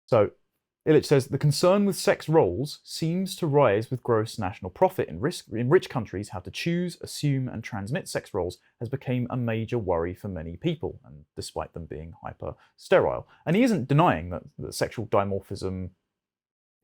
So Illich says, the concern with sex roles seems to rise with gross national profit. In rich countries, how to choose, assume, and transmit sex roles has become a major worry for many people, and despite them being hyper-sterile. And he isn't denying that sexual dimorphism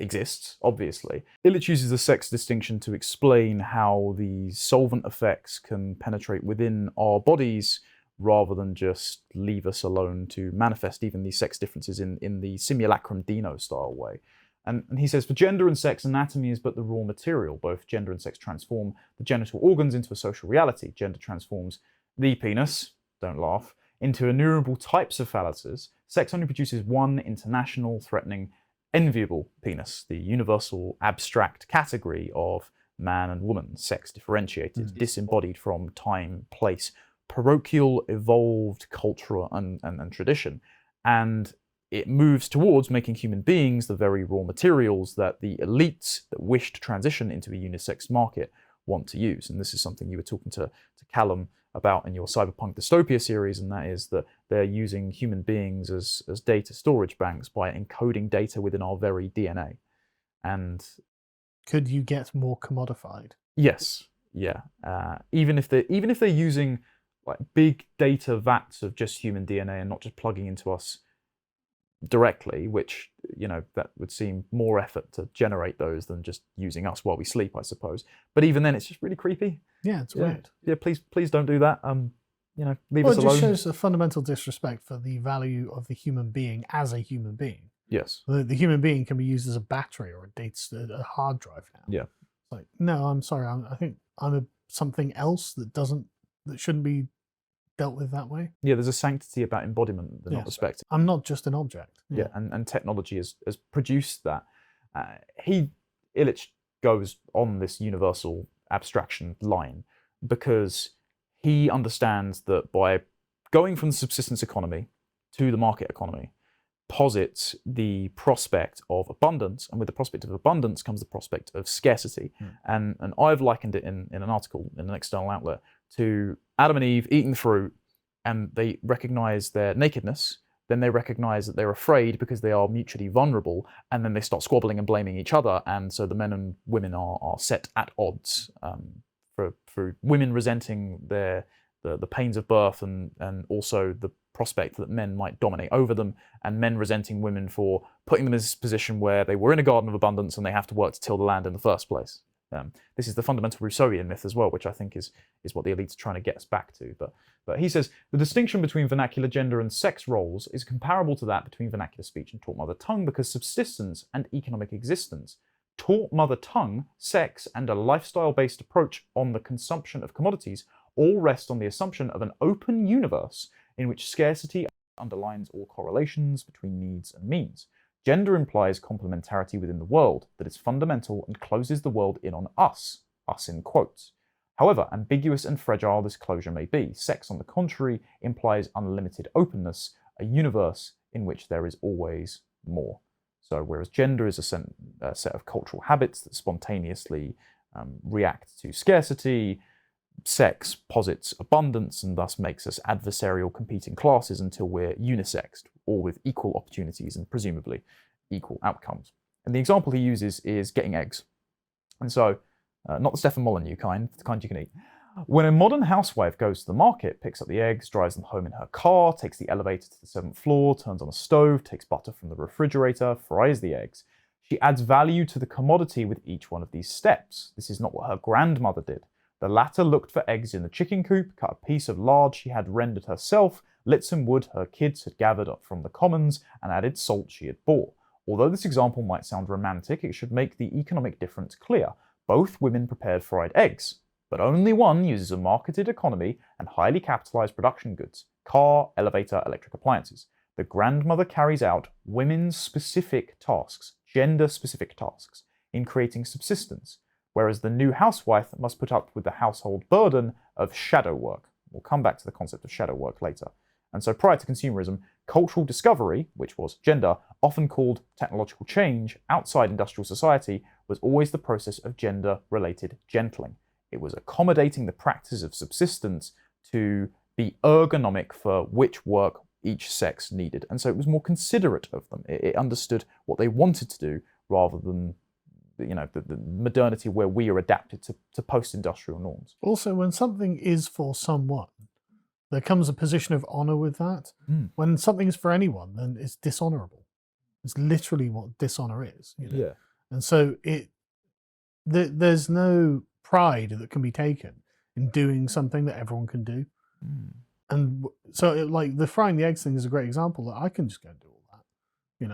exists, obviously. Illich uses the sex distinction to explain how the solvent effects can penetrate within our bodies rather than just leave us alone to manifest even these sex differences in the simulacrum dino style way. And he says, for gender and sex, anatomy is but the raw material. Both gender and sex transform the genital organs into a social reality. Gender transforms the penis, don't laugh, into innumerable types of phalluses. Sex only produces one international, threatening, enviable penis, the universal abstract category of man and woman, sex differentiated, disembodied from time, place, parochial, evolved culture and tradition. And it moves towards making human beings the very raw materials that the elites that wish to transition into a unisex market want to use. And this is something you were talking to Callum about in your Cyberpunk Dystopia series, and that is that they're using human beings as data storage banks by encoding data within our very DNA. And could you get more commodified? Yes, yeah. Even if they're using like big data vats of just human DNA and not just plugging into us directly, which, you know, that would seem more effort to generate those than just using us while we sleep, I suppose. But even then, it's just really creepy. Yeah, it's weird. Yeah, please don't do that. You know, leave us alone. It just shows a fundamental disrespect for the value of the human being as a human being. Yes. The human being can be used as a battery or a hard drive now. Yeah. It's like, no, I'm sorry. I think I'm something else that shouldn't be dealt with that way. Yeah, there's a sanctity about embodiment that not respected. I'm not just an object. Yeah, and technology has produced that. Illich goes on this universal abstraction line because he understands that by going from the subsistence economy to the market economy posits the prospect of abundance, and with the prospect of abundance comes the prospect of scarcity. And I've likened it in an article in an external outlet to Adam and Eve eating the fruit, and they recognize their nakedness. Then they recognize that they're afraid because they are mutually vulnerable, and then they start squabbling and blaming each other, and so the men and women are set at odds, for women resenting the pains of birth and also the prospect that men might dominate over them, and men resenting women for putting them in this position where they were in a garden of abundance and they have to work to till the land in the first place. This is the fundamental Rousseauian myth as well, which I think is what the elites are trying to get us back to. But he says, the distinction between vernacular gender and sex roles is comparable to that between vernacular speech and taught mother tongue, because subsistence and economic existence, taught mother tongue, sex, and a lifestyle-based approach on the consumption of commodities all rest on the assumption of an open universe in which scarcity underlines all correlations between needs and means. Gender implies complementarity within the world that is fundamental and closes the world in on us in quotes. However ambiguous and fragile this closure may be, sex, on the contrary, implies unlimited openness, a universe in which there is always more. So whereas gender is a set of cultural habits that spontaneously react to scarcity, sex posits abundance and thus makes us adversarial competing classes until we're unisexed, all with equal opportunities and presumably equal outcomes. And the example he uses is getting eggs. And so, not the Stefan Molyneux kind, the kind you can eat. When a modern housewife goes to the market, picks up the eggs, drives them home in her car, takes the elevator to the 7th floor, turns on a stove, takes butter from the refrigerator, fries the eggs, she adds value to the commodity with each one of these steps. This is not what her grandmother did. The latter looked for eggs in the chicken coop, cut a piece of lard she had rendered herself, lit some wood her kids had gathered up from the commons, and added salt she had bought. Although this example might sound romantic, it should make the economic difference clear. Both women prepared fried eggs, but only one uses a marketed economy and highly capitalized production goods: car, elevator, electric appliances. The grandmother carries out women's specific tasks, gender-specific tasks, in creating subsistence, whereas the new housewife must put up with the household burden of shadow work. We'll come back to the concept of shadow work later. And so prior to consumerism, cultural discovery, which was gender, often called technological change outside industrial society, was always the process of gender-related gentling. It was accommodating the practice of subsistence to be ergonomic for which work each sex needed. And so it was more considerate of them. It understood what they wanted to do rather than the modernity where we are adapted to post-industrial norms. Also, when something is for someone, there comes a position of honor with that. When something is for anyone, then it's dishonorable. It's literally what dishonor is. Yeah. And so there's no pride that can be taken in doing something that everyone can do. And so, like the frying the eggs thing is a great example that I can just go and do all that.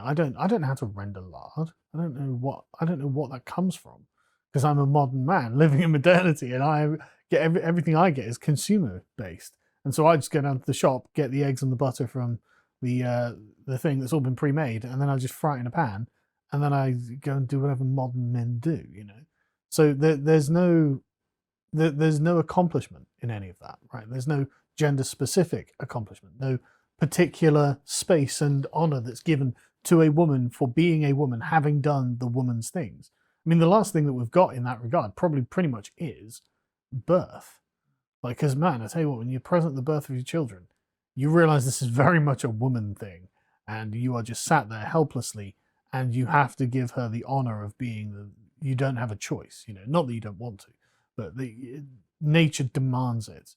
I don't know how to render lard. I don't know what that comes from, because I'm a modern man living in modernity, and I get everything I get is consumer based. And so I just go down to the shop, get the eggs and the butter from the thing that's all been pre-made, and then I just fry it in a pan, and then I go and do whatever modern men do. So there's no accomplishment in any of that, right? There's no gender specific accomplishment, no particular space and honor that's given to a woman for being a woman, having done the woman's things. I mean, the last thing that we've got in that regard probably pretty much is birth. Like, because man, I tell you what, when you're present at the birth of your children, you realize this is very much a woman thing, and you are just sat there helplessly, and you have to give her the honor of being you don't have a choice, not that you don't want to, but nature demands it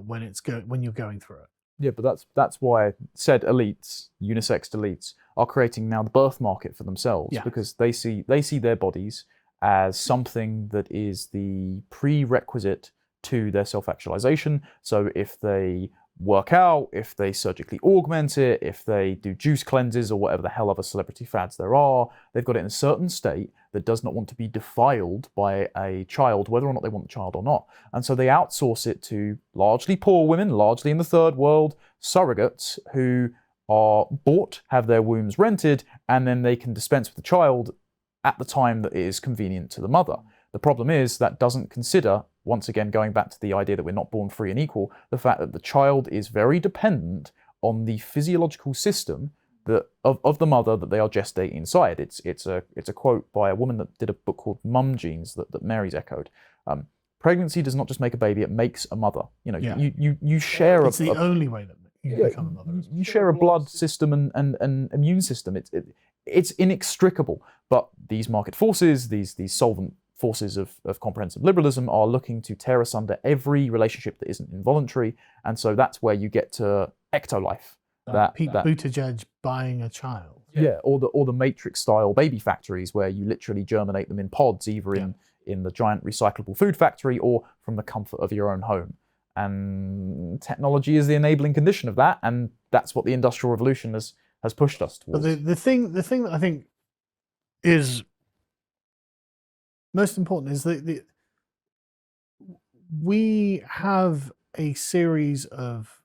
when you're going through it. Yeah, but that's why said elites, unisex elites, are creating now the birth market for themselves, because they see their bodies as something that is the prerequisite to their self-actualization. So if they work out, if they surgically augment it, if they do juice cleanses or whatever the hell other celebrity fads there are, they've got it in a certain state that does not want to be defiled by a child, whether or not they want the child or not. And so they outsource it to largely poor women, largely in the third world, surrogates who are bought, have their wombs rented, and then they can dispense with the child at the time that it is convenient to the mother. The problem is that doesn't consider, once again going back to the idea that we're not born free and equal, the fact that the child is very dependent on the physiological system of the mother that they are gestating inside. It's a quote by a woman that did a book called Mum Genes that Mary's echoed. Pregnancy does not just make a baby; it makes a mother. You share. It's the only way that you become a mother. You share a blood system and immune system. It's inextricable. But these market forces, these solvent forces of comprehensive liberalism, are looking to tear asunder every relationship that isn't involuntary, and so that's where you get to ectolife. Pete Buttigieg buying a child. Yeah, or the Matrix style baby factories where you literally germinate them in pods, either in the giant recyclable food factory or from the comfort of your own home. And technology is the enabling condition of that, and that's what the Industrial Revolution has pushed us towards. But the thing that I think is most important is that we have a series of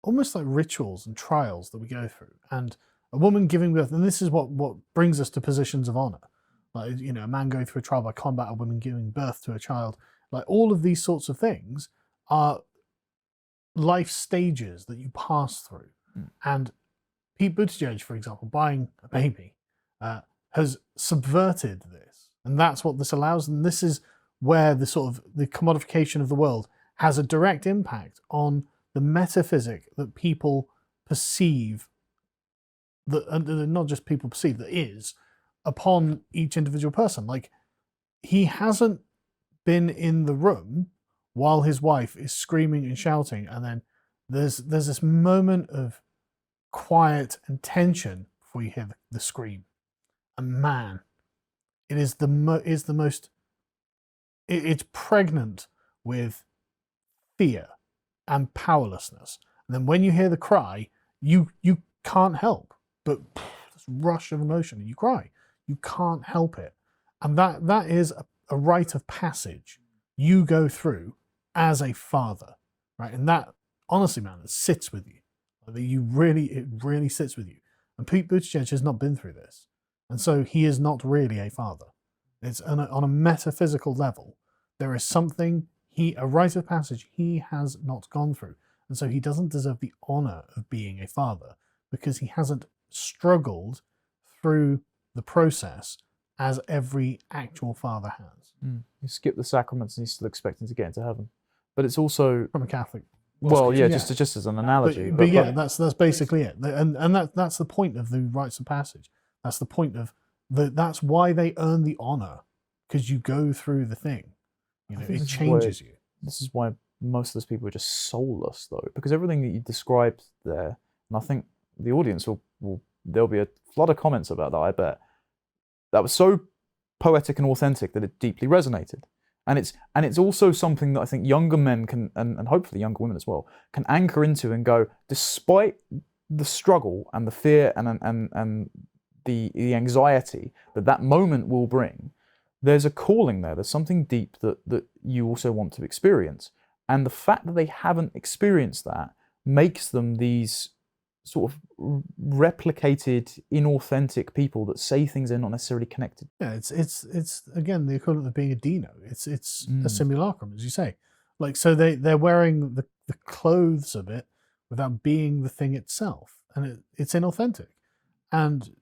almost like rituals and trials that we go through, and a woman giving birth, and this is what brings us to positions of honor, like a man going through a trial by combat, a woman giving birth to a child, like all of these sorts of things are life stages that you pass through. And Pete Buttigieg, for example, buying a baby, has subverted this, and that's what this allows. And this is where the commodification of the world has a direct impact on the metaphysic that people perceive, and not just people perceive, that is upon each individual person. Like, he hasn't been in the room while his wife is screaming and shouting, and then there's this moment of quiet and tension before you hear the scream. And man, it's pregnant with fear and powerlessness. And then when you hear the cry, you can't help but this rush of emotion, and you cry. You can't help it. And that is a rite of passage you go through as a father, right? And that, honestly, man, it sits with you. It really sits with you. And Pete Buttigieg has not been through this. And so he is not really a father. It's on a metaphysical level. There is something, a rite of passage he has not gone through. And so he doesn't deserve the honor of being a father, because he hasn't struggled through the process as every actual father has. You skip the sacraments and he's still expecting to get into heaven. But it's also... From a Catholic Well, yeah, just as an analogy. But yeah, that's basically it, and that's the point of the rites of passage. That's the point of that's why they earn the honor, because you go through the thing. You know, it changes you. This is why most of those people are just soulless, though, because everything that you described there, and I think the audience will there'll be a flood of comments about that. I bet that was so poetic and authentic that it deeply resonated. And it's also something that I think younger men can, and hopefully younger women as well, can anchor into and go, despite the struggle and the fear and the anxiety that moment will bring, there's a calling there. There's something deep that you also want to experience. And the fact that they haven't experienced that makes them these sort of replicated, inauthentic people that say things they're not necessarily connected. Yeah, it's again the equivalent of being a Dino. It's a simulacrum, as you say. Like, so they're wearing the clothes of it without being the thing itself, and it's inauthentic. And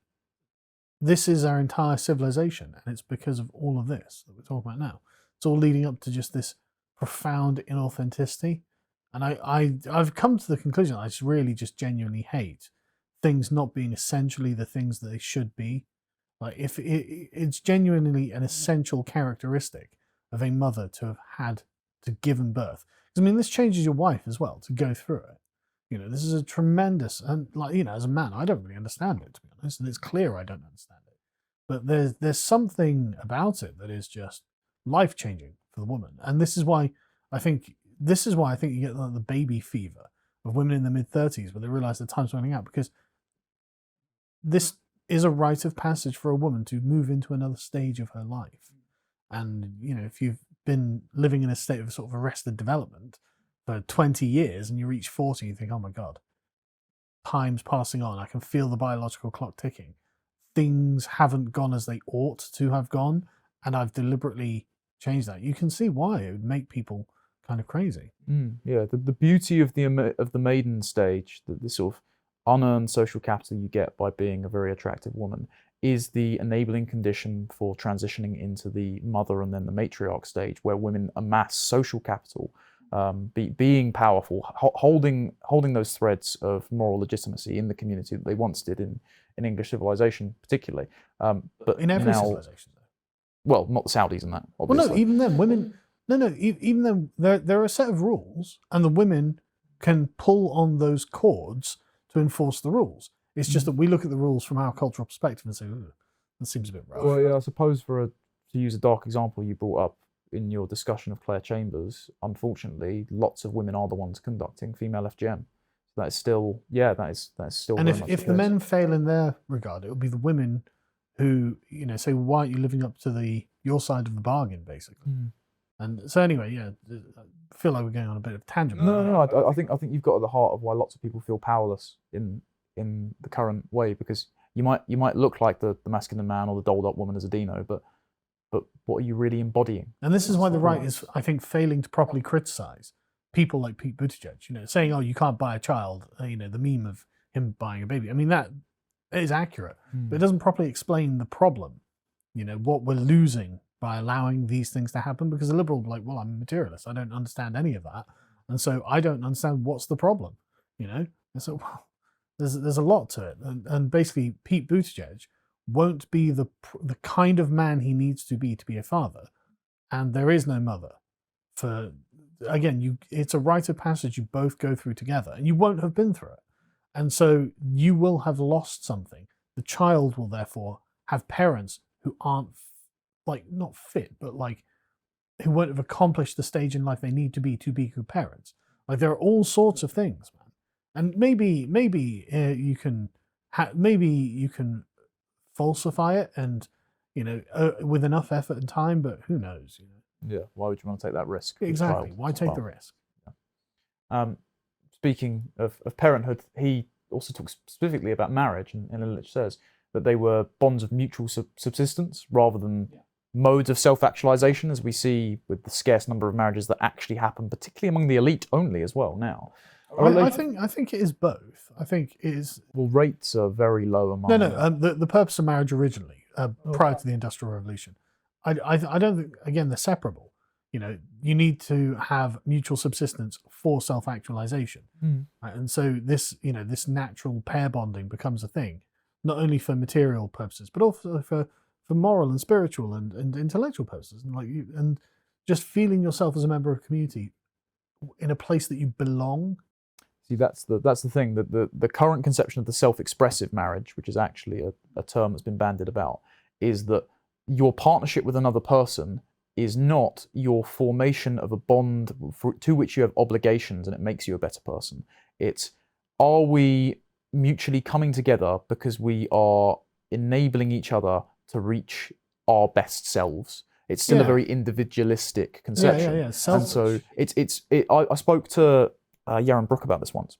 this is our entire civilization, and it's because of all of this that we're talking about now. It's all leading up to just this profound inauthenticity. And I've come to the conclusion I just genuinely hate things not being essentially the things that they should be. Like, if it's genuinely an essential characteristic of a mother to have had to given birth. Because, I mean, this changes your wife as well, to go through it. You know, this is a tremendous, and like, you know, as a man, I don't really understand it, to be honest, and it's clear I don't understand it. But there's something about it that is just life-changing for the woman. And this is why I think you get the baby fever of women in the mid-30s, where they realise the time's running out, because this is a rite of passage for a woman to move into another stage of her life. And, you know, if you've been living in a state of sort of arrested development for 20 years and you reach 40, you think, oh my God, time's passing on. I can feel the biological clock ticking. Things haven't gone as they ought to have gone, and I've deliberately changed that. You can see why it would make people kind of crazy. Yeah, the beauty of the maiden stage, the sort of unearned social capital you get by being a very attractive woman, is the enabling condition for transitioning into the mother and then the matriarch stage, where women amass social capital, being powerful, holding those threads of moral legitimacy in the community that they once did in English civilization, particularly. But in every civilization, though. Well, not the Saudis and that, obviously. Well, no, even then, women. No, even then, there are a set of rules, and the women can pull on those cords to enforce the rules. It's just that we look at the rules from our cultural perspective and say, "Ooh, that seems a bit rough." Well, yeah, I suppose to use a dark example you brought up in your discussion of Claire Chambers, unfortunately, lots of women are the ones conducting female FGM. So that is still, that is still. And if the men fail in their regard, it will be the women who, you know, say, "Why aren't you living up to your side of the bargain?" Basically. And so anyway, yeah, I feel like we're going on a bit of a tangent. No. I think you've got at the heart of why lots of people feel powerless in the current way, because you might look like the masculine man or the dolled up woman as a Dino, but what are you really embodying? And this is why the right is, I think, failing to properly criticize people like Pete Buttigieg. You know, saying, "Oh, you can't buy a child." You know, the meme of him buying a baby. I mean, that is accurate, but it doesn't properly explain the problem. You know, what we're losing by allowing these things to happen, because a liberal will be like, "Well, I'm a materialist. I don't understand any of that, and so I don't understand what's the problem." You know, and so, well, there's a lot to it, and basically Pete Buttigieg won't be the kind of man he needs to be a father, and there is no mother. For again, it's a rite of passage you both go through together, and you won't have been through it, and so you will have lost something. The child will therefore have parents who aren't, like, not fit, but like who won't have accomplished the stage in life they need to be good parents. Like, there are all sorts of things, man. And maybe you can falsify it, and you know, with enough effort and time, but who knows? You know. Yeah. Why would you want to take that risk? Exactly. Why take the risk? Yeah. Speaking of parenthood, he also talks specifically about marriage, and Illich says that they were bonds of mutual subsistence rather than modes of self-actualization, as we see with the scarce number of marriages that actually happen, particularly among the elite only as well now. I think it is both. I think it is. Well, rates are very low among. The purpose of marriage originally, prior to the Industrial Revolution, I don't think, again, they're separable. you need to have mutual subsistence for self-actualization. Right? And so this natural pair bonding becomes a thing, not only for material purposes, but also for moral and spiritual and intellectual purposes, and just feeling yourself as a member of a community in a place that you belong. See, that's the thing, that the current conception of the self-expressive marriage, which is actually a term that's been bandied about, is that your partnership with another person is not your formation of a bond to which you have obligations and it makes you a better person. It's, are we mutually coming together because we are enabling each other to reach our best selves? It's still a very individualistic conception. Yeah. Selfish. And so I spoke to Yaron Brook about this once,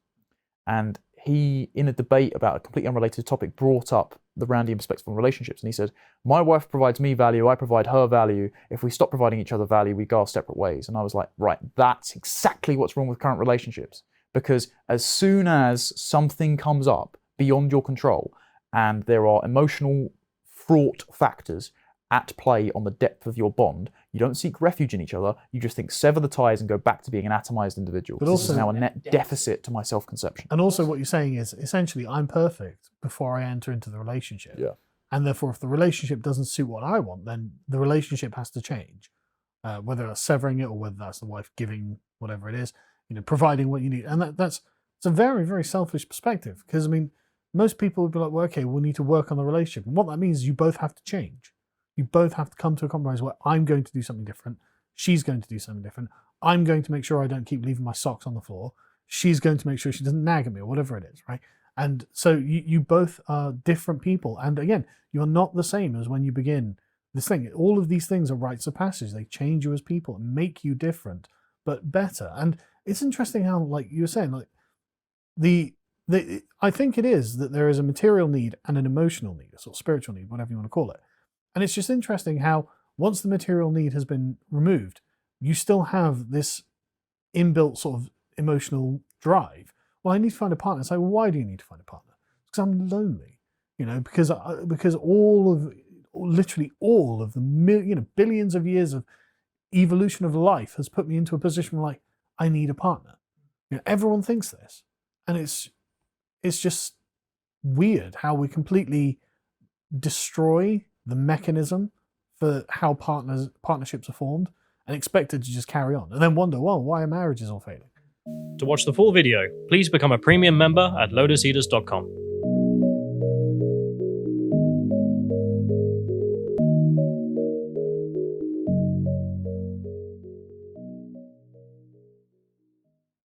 and he, in a debate about a completely unrelated topic, brought up the Randian perspective on relationships, and he said, my wife provides me value, I provide her value. If we stop providing each other value, we go our separate ways. And I was like, right, that's exactly what's wrong with current relationships. Because as soon as something comes up beyond your control, and there are emotional fraught factors at play on the depth of your bond, you don't seek refuge in each other, you just think sever the ties and go back to being an atomized individual. But this is now a net deficit to my self-conception. And also what you're saying is, essentially, I'm perfect before I enter into the relationship. Yeah. And therefore, if the relationship doesn't suit what I want, then the relationship has to change. Whether that's severing it or whether that's the wife giving whatever it is, providing what you need. And it's a very, very selfish perspective. Because, I mean, most people would be like, well, okay, we'll need to work on the relationship. And what that means is you both have to change. You both have to come to a compromise where I'm going to do something different. She's going to do something different. I'm going to make sure I don't keep leaving my socks on the floor. She's going to make sure she doesn't nag at me or whatever it is, right? And so you both are different people. And again, you're not the same as when you begin this thing. All of these things are rites of passage. They change you as people and make you different, but better. And it's interesting how, like you were saying, like I think it is that there is a material need and an emotional need, a sort of spiritual need, whatever you want to call it. And it's just interesting how once the material need has been removed, you still have this inbuilt sort of emotional drive. Well, I need to find a partner. So why do you need to find a partner? Because I'm lonely, because literally all of the billions of years of evolution of life has put me into a position where, like, I need a partner. Everyone thinks this, and it's just weird how we completely destroy the mechanism for how partnerships are formed and expect it to just carry on, and then wonder, well, why are marriages all failing? To watch the full video, please become a premium member at lotuseaters.com.